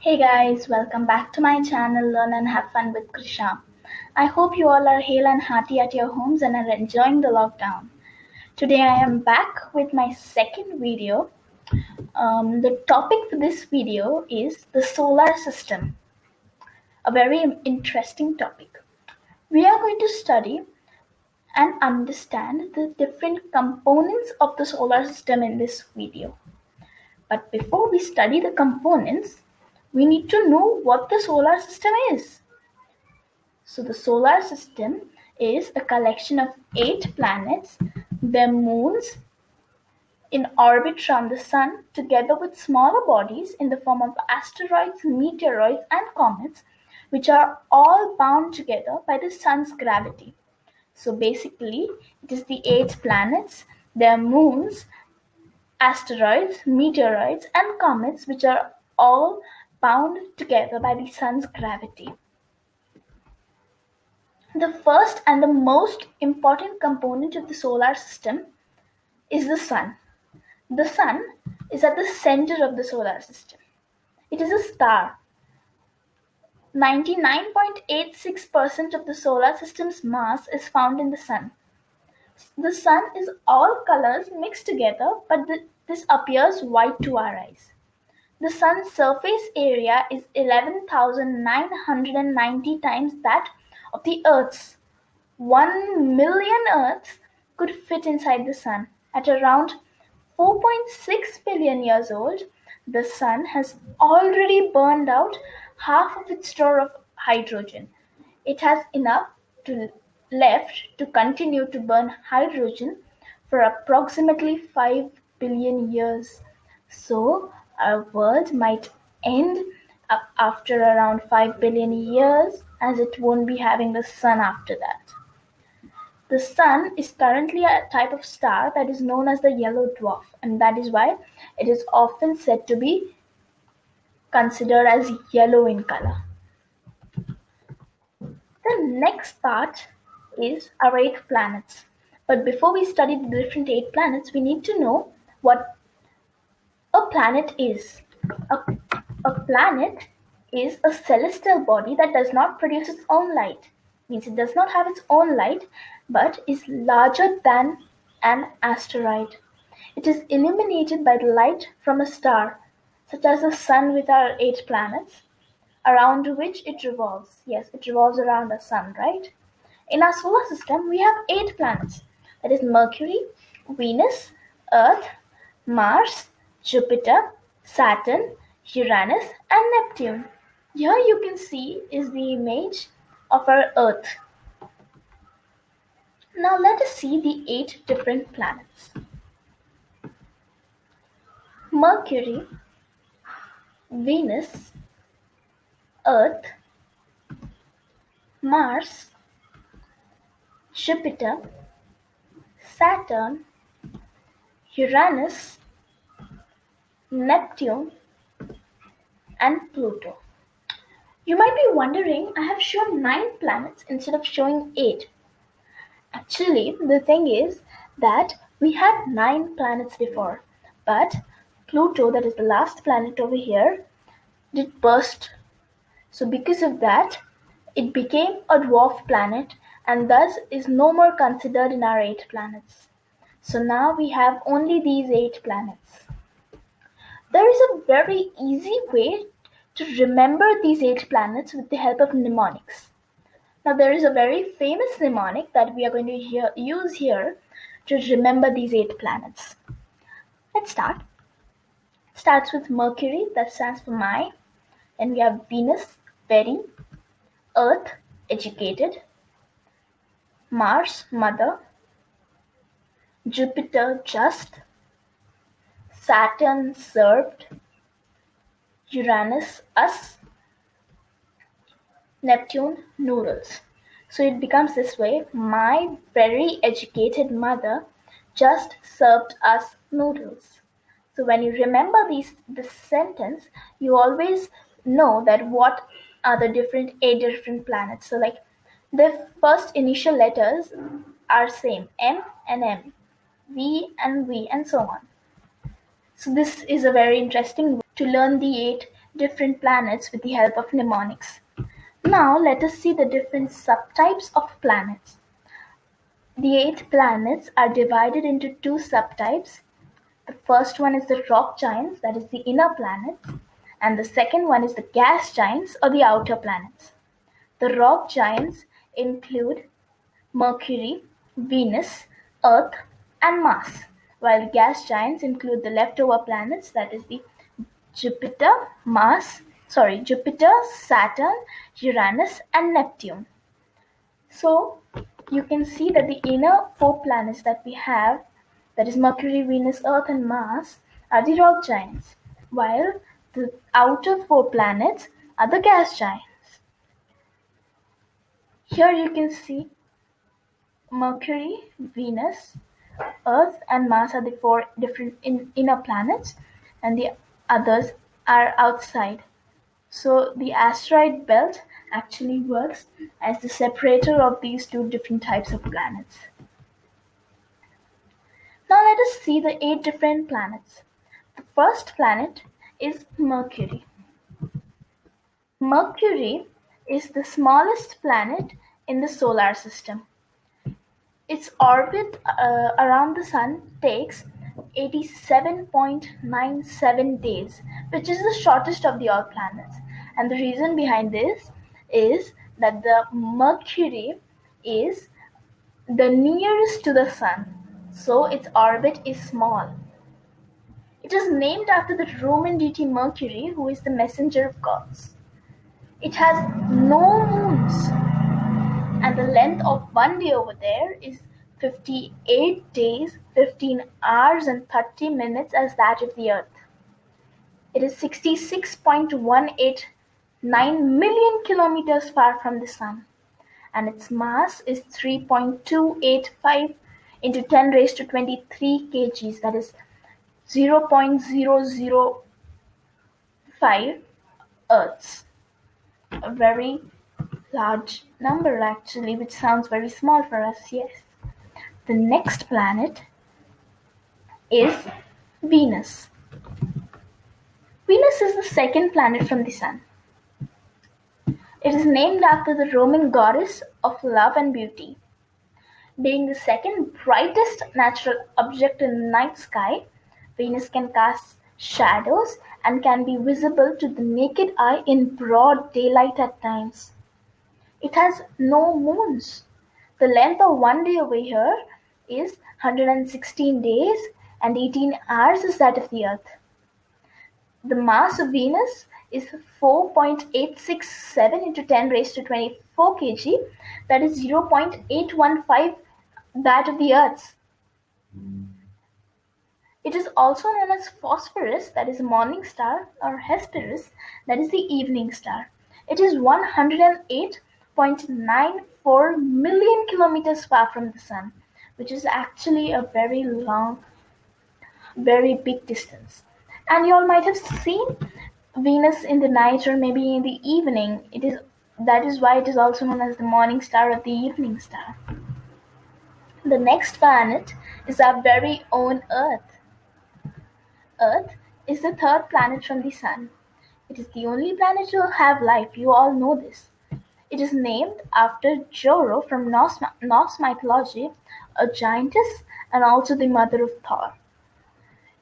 Hey guys, welcome back to my channel Learn and Have Fun with Krisha. I hope you all are hale and hearty at your homes and are enjoying the lockdown. Today I am back with my second video. The topic for this video is the solar system, a very interesting topic. We are going to study and understand the different components of the solar system in this video. But before we study the components, we need to know what the solar system is. So the solar system is a collection of 8 planets, their moons in orbit around the sun, together with smaller bodies in the form of asteroids, meteoroids, and comets, which are all bound together by the sun's gravity. So basically, it is the 8 planets, their moons, asteroids, meteoroids, and comets, which are all bound together by the sun's gravity. The first and the most important component of the solar system is the sun. The sun is at the center of the solar system. It is a star. 99.86% of the solar system's mass is found in the sun. The sun is all colors mixed together, but this appears white to our eyes. The sun's surface area is 11,990 times that of the Earth's. 1 million Earths could fit inside the sun. At around 4.6 billion years old, the sun has already burned out half of its store of hydrogen. It has enough left to continue to burn hydrogen for approximately 5 billion years. So, our world might end after around 5 billion years, as it won't be having the sun after that. The sun is currently a type of star that is known as the yellow dwarf, and that is why it is often said to be considered as yellow in color. The next part is our 8 planets. But before we study the different 8 planets, we need to know what a planet is. A planet is a celestial body that does not produce its own light. Means it does not have its own light, but is larger than an asteroid. It is illuminated by the light from a star, such as the sun with our 8 planets, around which it revolves. Yes, it revolves around the sun, right? In our solar system, we have 8 planets. That is Mercury, Venus, Earth, Mars, Jupiter, Saturn, Uranus, and Neptune. Here you can see is the image of our Earth. Now let us see the 8 different planets. Mercury, Venus, Earth, Mars, Jupiter, Saturn, Uranus, Neptune, and Pluto. You might be wondering, I have shown 9 planets instead of showing 8. Actually, the thing is that we had 9 planets before, but Pluto, that is the last planet over here, did burst. So because of that, it became a dwarf planet and thus is no more considered in our 8 planets. So now we have only these 8 planets. There is a very easy way to remember these 8 planets with the help of mnemonics. Now there is a very famous mnemonic that we are going to use here to remember these 8 planets. Let's start. It starts with Mercury, that stands for my. Then we have Venus, very. Earth, educated. Mars, mother. Jupiter, just. Saturn, served. Uranus, us. Neptune, noodles. So it becomes this way: my very educated mother just served us noodles. So when you remember this sentence, you always know that what are the 8 different planets. So like the first initial letters are same, M and M, V and V, and so on. So this is a very interesting way to learn the 8 different planets with the help of mnemonics. Now let us see the different subtypes of planets. The 8 planets are divided into 2 subtypes. The first one is the rock giants, that is the inner planets, and the second one is the gas giants or the outer planets. The rock giants include Mercury, Venus, Earth, and Mars, while the gas giants include the leftover planets, that is the Jupiter, Saturn, Uranus, and Neptune. So you can see that the inner 4 planets that we have, that is Mercury, Venus, Earth, and Mars, are the rock giants, while the outer 4 planets are the gas giants. Here you can see Mercury, Venus, Earth, and Mars are the 4 different inner planets, and the others are outside. So the asteroid belt actually works as the separator of these 2 different types of planets. Now let us see the 8 different planets. The first planet is Mercury. Mercury is the smallest planet in the solar system. Its orbit around the Sun takes 87.97 days, which is the shortest of the all planets. And the reason behind this is that the Mercury is the nearest to the Sun, so its orbit is small. It is named after the Roman deity Mercury, who is the messenger of gods. It has no moons, and the length of one day over there is 58 days, 15 hours, and 30 minutes as that of the Earth. It is 66.189 million kilometers far from the Sun, and its mass is 3.285 into 10 raised to 23 kgs, that is 0.005 Earths. A very large number actually, which sounds very small for us, yes. The next planet is Venus. Venus is the second planet from the Sun. It is named after the Roman goddess of love and beauty. Being the second brightest natural object in the night sky, Venus can cast shadows and can be visible to the naked eye in broad daylight at times. It has no moons. The length of one day over here is 116 days and 18 hours is that of the Earth. The mass of Venus is 4.867 into 10 raised to 24 kg, that is 0.815 that of the Earth's. It is also known as Phosphorus, that is a morning star, or Hesperus, that is the evening star. It is 108.94 million kilometers far from the Sun, which is actually a very long, very big distance. And you all might have seen Venus in the night or maybe in the evening. That is why it is also known as the morning star or the evening star. The next planet is our very own Earth. Earth is the third planet from the Sun. It is the only planet to have life. You all know this. It is named after Joro from Norse mythology, a giantess and also the mother of Thor.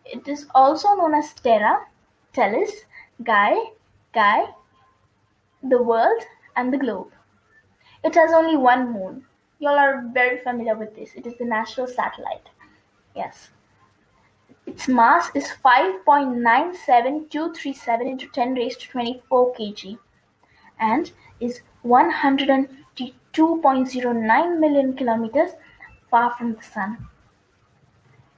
It is also known as Terra, Tellus, Gaia, the world, and the globe. It has only one moon. You all are very familiar with this. It is the natural satellite. Yes. Its mass is 5.97237 into 10 raised to 24 kg and is 152.09 million kilometers far from the Sun.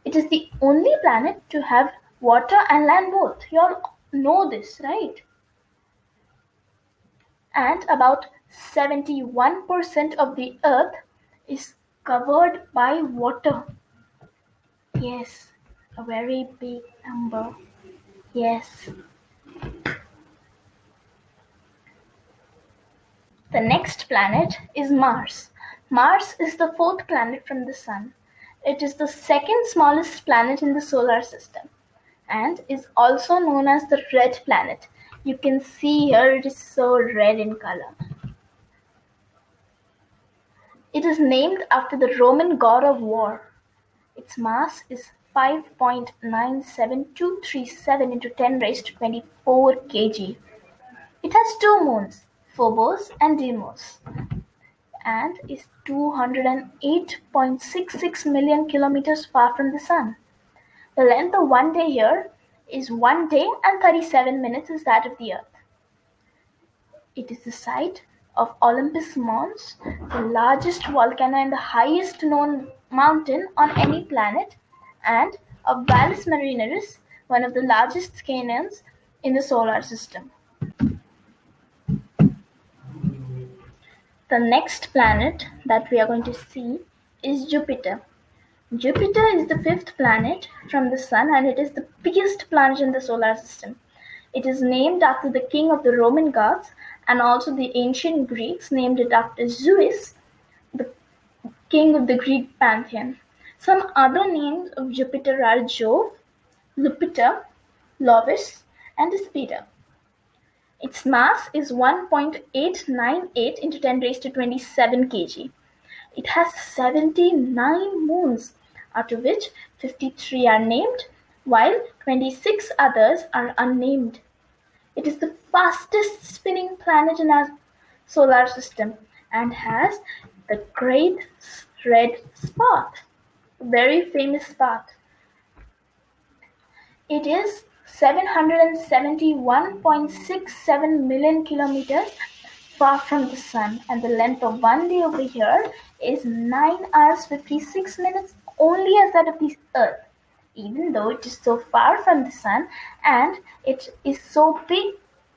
It is the only planet to have water and land both. You all know this, right? And about 71% of the Earth is covered by water. Yes, a very big number. Yes. The next planet is Mars. Mars is the fourth planet from the Sun. It is the second smallest planet in the solar system and is also known as the red planet. You can see here it is so red in color. It is named after the Roman god of war. Its mass is 5.97237 into 10 raised to 24 kg. It has two moons, Phobos and Deimos, and is 208.66 million kilometers far from the Sun. The length of one day here is 1 day and 37 minutes is that of the Earth. It is the site of Olympus Mons, the largest volcano and the highest known mountain on any planet, and of Valles Marineris, one of the largest canyons in the solar system. The next planet that we are going to see is Jupiter. Jupiter is the fifth planet from the Sun and it is the biggest planet in the solar system. It is named after the king of the Roman gods, and also the ancient Greeks named it after Zeus, the king of the Greek pantheon. Some other names of Jupiter are Jove, Lupiter, Lovis, and Spider. Its mass is 1.898 into 10 raised to 27 kg. It has 79 moons, out of which 53 are named, while 26 others are unnamed. It is the fastest spinning planet in our solar system and has the Great Red Spot, a very famous spot. It is 771.67 million kilometers far from the Sun, and the length of one day over here is 9 hours 56 minutes only as that of the Earth. Even though it is so far from the Sun and it is so big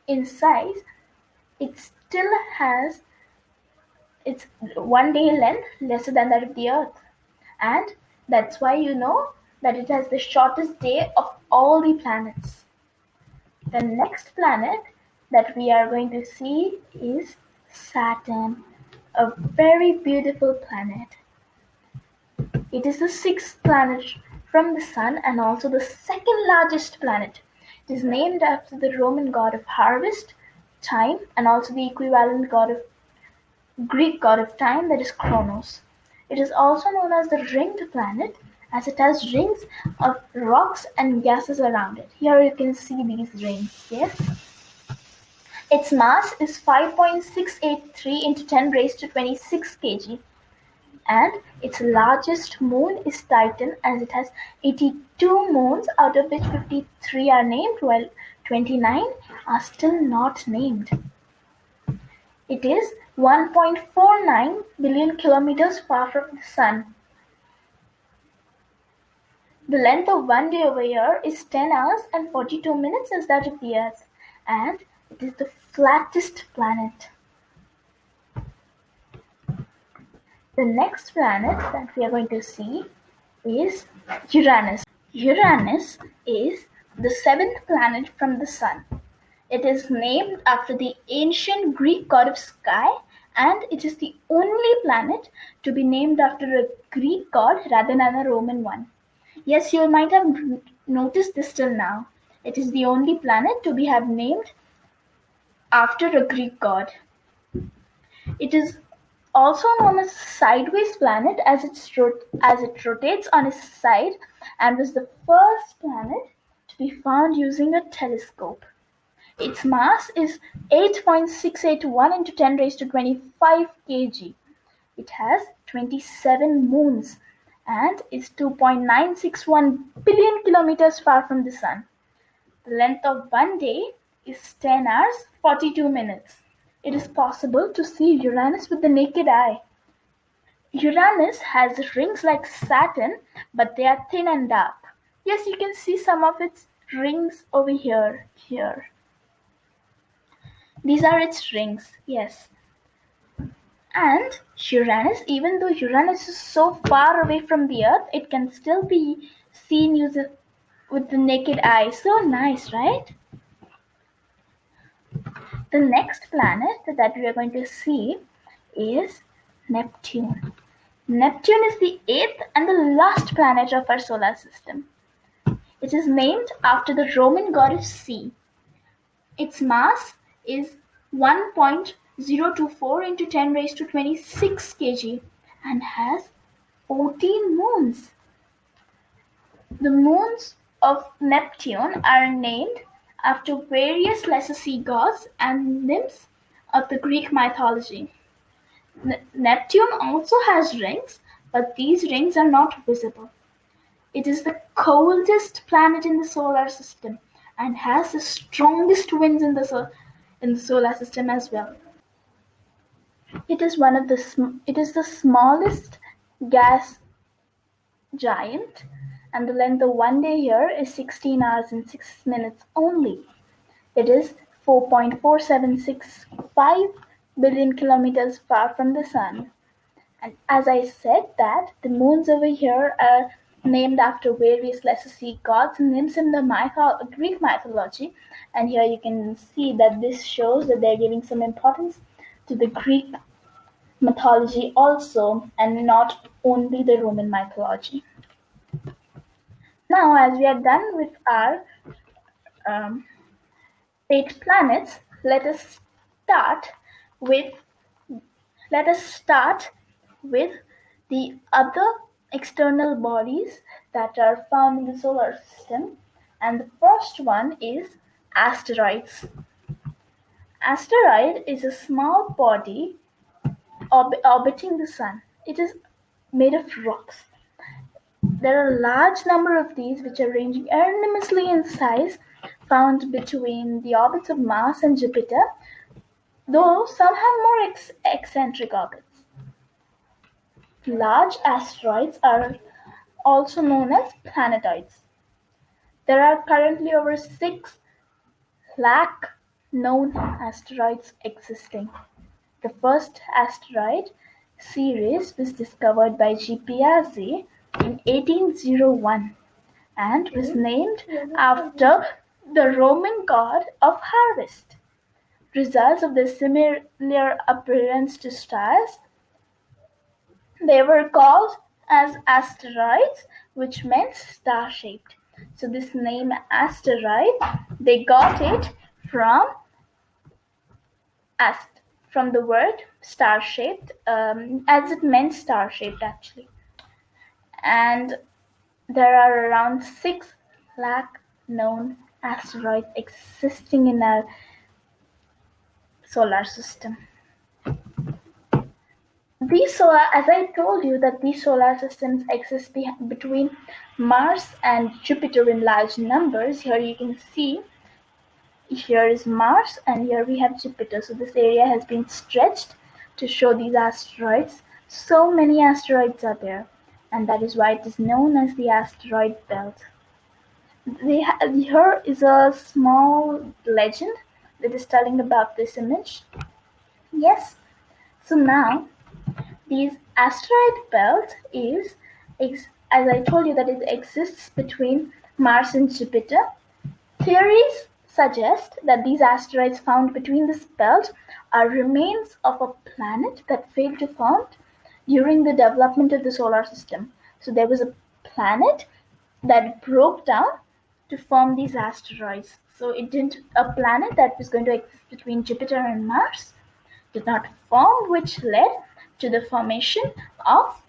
in size, it still has its 1 day length lesser than that of the Earth. And that's why you know that it has the shortest day of all the planets. The next planet that we are going to see is Saturn, a very beautiful planet. It is the sixth planet from the Sun and also the second largest planet. It is named after the Roman god of harvest, time, and also the equivalent Greek god of time, that is Kronos. It is also known as the ringed planet as it has rings of rocks and gases around it. Here you can see these rings, yes? Its mass is 5.683 into 10 raised to 26 kg. And its largest moon is Titan as it has 82 moons, out of which 53 are named while 29 are still not named. It is 1.49 billion kilometers far from the Sun. The length of one day over here is 10 hours and 42 minutes as that of the Earth, and it is the flattest planet. The next planet that we are going to see is Uranus. Uranus is the seventh planet from the Sun. It is named after the ancient Greek god of sky, and it is the only planet to be named after a Greek god rather than a Roman one. Yes, you might have noticed this till now. It is the only planet to be named after a Greek god. It is also known as sideways planet as it rotates on its side, and was the first planet to be found using a telescope. Its mass is 8.681 into 10 raised to 25 kg. It has 27 moons and is 2.961 billion kilometers far from the Sun. The length of one day is 10 hours 42 minutes. It is possible to see Uranus with the naked eye. Uranus has rings like Saturn, but they are thin and dark. Yes, you can see some of its rings over here. These are its rings, yes. And Uranus, even though Uranus is so far away from the Earth, it can still be seen with the naked eye. So nice, right? The next planet that we are going to see is Neptune. Neptune is the eighth and the last planet of our solar system. It is named after the Roman god of sea. Its mass is 1.024 into 10 raised to 26 kg and has 14 moons. The moons of Neptune are named after various lesser sea gods and nymphs of the Greek mythology. Neptune also has rings, but these rings are not visible. It is the coldest planet in the solar system and has the strongest winds in the solar system as well. It is the smallest gas giant, and the length of one day here is 16 hours and 6 minutes only. It is 4.4765 billion kilometers far from the sun. And as I said that, the moons over here are named after various lesser sea gods and nymphs in the Greek mythology. And here you can see that this shows that they're giving some importance to the Greek mythology also, and not only the Roman mythology. Now, as we are done with our um, 8 planets, start with let us start with the other external bodies that are found in the solar system, and the first one is asteroids. Asteroid is a small body orbiting the sun. It is made of rocks. There are a large number of these which are ranging enormously in size, found between the orbits of Mars and Jupiter, though some have more eccentric orbits. Large asteroids are also known as planetoids. There are currently over 6 lakh known asteroids existing. The first asteroid series was discovered by Piazzi in 1801 and was named after the Roman god of harvest. Results of their similar appearance to stars, they were called as asteroids, which meant star-shaped. So this name asteroid, they got it from the word star-shaped, as it meant star-shaped actually. And there are around 6 lakh known asteroids existing in our solar system. As I told you, that these solar systems exist between Mars and Jupiter in large numbers. Here you can see, here is Mars and here we have Jupiter. So this area has been stretched to show these asteroids. So many asteroids are there, and that is why it is known as the Asteroid Belt. Here is a small legend that is telling about this image. Yes, so now this asteroid belt is, as I told you, that it exists between Mars and Jupiter. Theories suggest that these asteroids found between this belt are remains of a planet that failed to form during the development of the solar system. So there was a planet that broke down to form these asteroids. So a planet that was going to exist between Jupiter and Mars did not form, which led to the formation of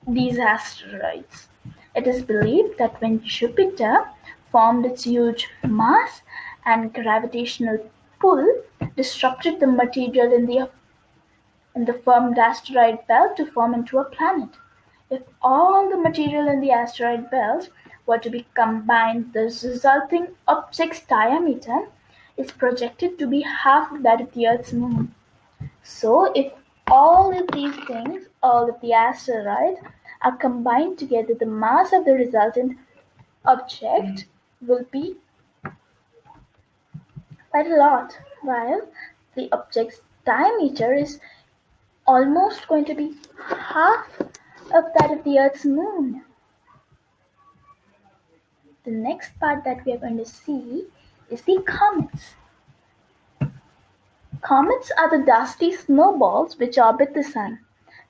these asteroids. It is believed that when Jupiter formed its huge mass and gravitational pull disrupted the material in the formed asteroid belt to form into a planet. If all the material in the asteroid belt were to be combined, the resulting object's diameter is projected to be half of that of the Earth's moon. So if all of these things, all of the asteroids are combined together, the mass of the resultant object will be quite a lot, while the object's diameter is almost going to be half of that of the Earth's moon. The next part that we are going to see is the comets. Comets are the dusty snowballs which orbit the sun.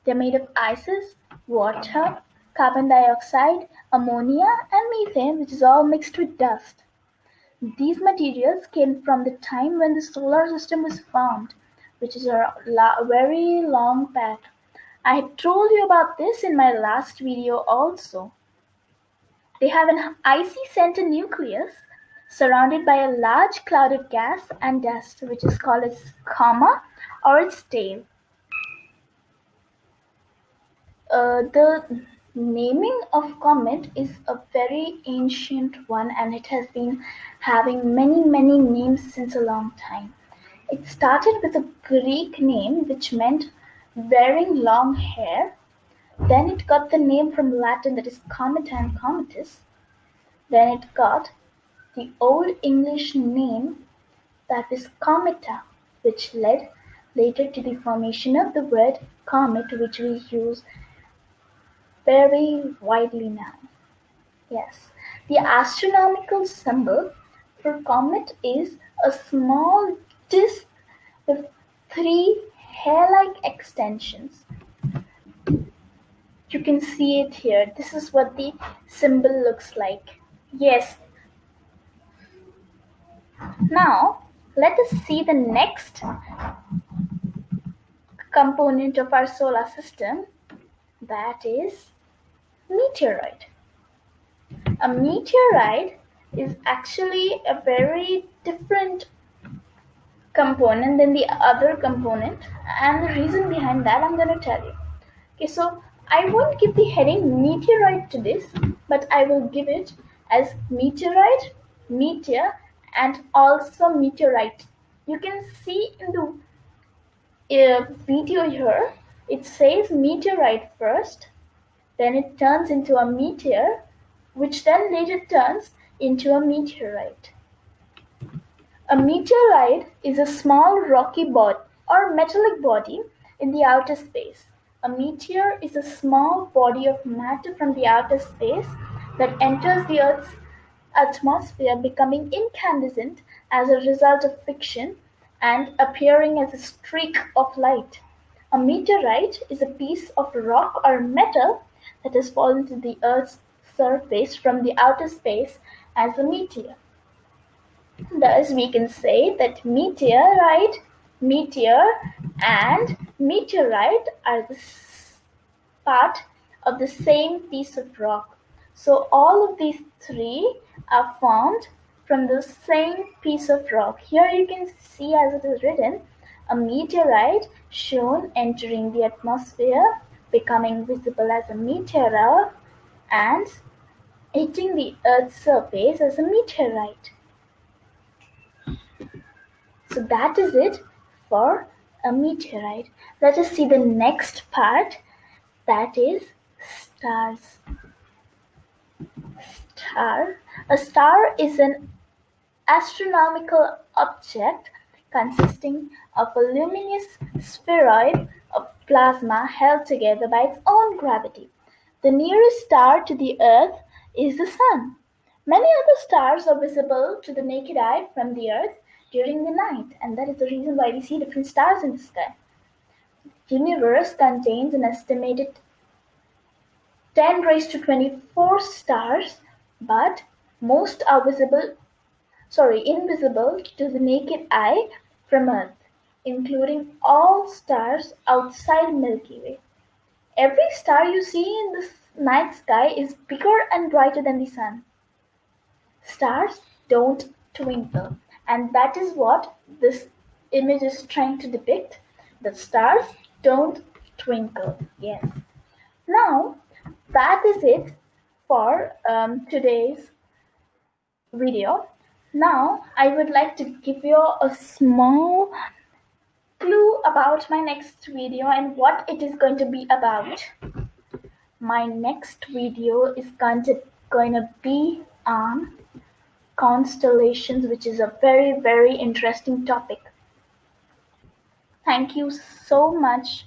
They are made of ices, water, carbon dioxide, ammonia, and methane, which is all mixed with dust. These materials came from the time when the solar system was formed, which is a very long back. I told you about this in my last video also. They have an icy center nucleus surrounded by a large cloud of gas and dust, which is called its coma or its tail. The naming of comet is a very ancient one, and it has been having many names since a long time. It started with a Greek name which meant wearing long hair. Then it got the name from Latin, that is comet and cometus. Then it got the Old English name, that is cometa, which led later to the formation of the word comet, which we use very widely now. Yes, the astronomical symbol for comet is a small disk with three hair-like extensions. You can see it here. This is what the symbol looks like. Yes. Now, let us see the next component of our solar system, that is meteoroid. A meteoroid is actually a very different component than the other component, and the reason behind that I'm going to tell you. Okay, so I won't give the heading meteoroid to this, but I will give it as meteoroid, meteor, and also meteorite. You can see in the video here, it says meteorite first, then it turns into a meteor, which then later turns into a meteorite. A meteoroid is a small rocky body or metallic body in the outer space. A meteor is a small body of matter from the outer space that enters the Earth's atmosphere, becoming incandescent as a result of friction and appearing as a streak of light. A meteorite is a piece of rock or metal that has fallen to the Earth's surface from the outer space as a meteor. Thus, we can say that meteorite, meteor, and meteorite are the part of the same piece of rock. So, all of these three are formed from the same piece of rock. Here you can see, as it is written, a meteorite shown entering the atmosphere, becoming visible as a meteor, and hitting the Earth's surface as a meteorite. So that is it for a meteorite. Let us see the next part, that is stars. A star is an astronomical object consisting of a luminous spheroid of plasma held together by its own gravity. The nearest star to the Earth is the Sun. Many other stars are visible to the naked eye from the Earth during the night, and that is the reason why we see different stars in the sky. The universe contains an estimated 10 raised to 24 stars, but most are invisible to the naked eye from Earth, including all stars outside Milky Way. Every star you see in the night sky is bigger and brighter than the sun. Stars don't twinkle, and that is what this image is trying to depict. The stars don't twinkle. Yes. Now, that is it for today's video. Now, I would like to give you a small clue about my next video and what it is going to be about. My next video is going to be on constellations, which is a very interesting topic. Thank you so much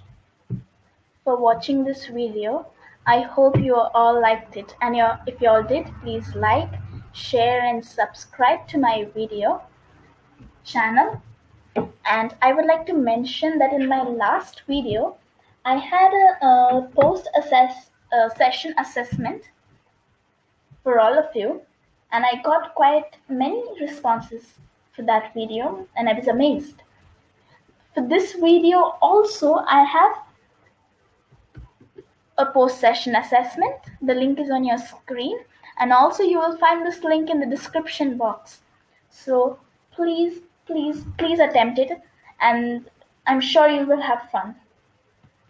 for watching this video. I hope you all liked it, and if you all did, please like, share, and subscribe to my video channel. And I would like to mention that in my last video, I had a post session assessment for all of you, and I got quite many responses for that video, and I was amazed. For this video also, I have a post-session assessment. The link is on your screen, and also you will find this link in the description box. So please, please, please attempt it, and I'm sure you will have fun.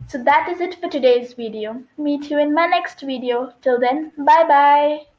So that is it for today's video. Meet you in my next video. Till then, bye bye.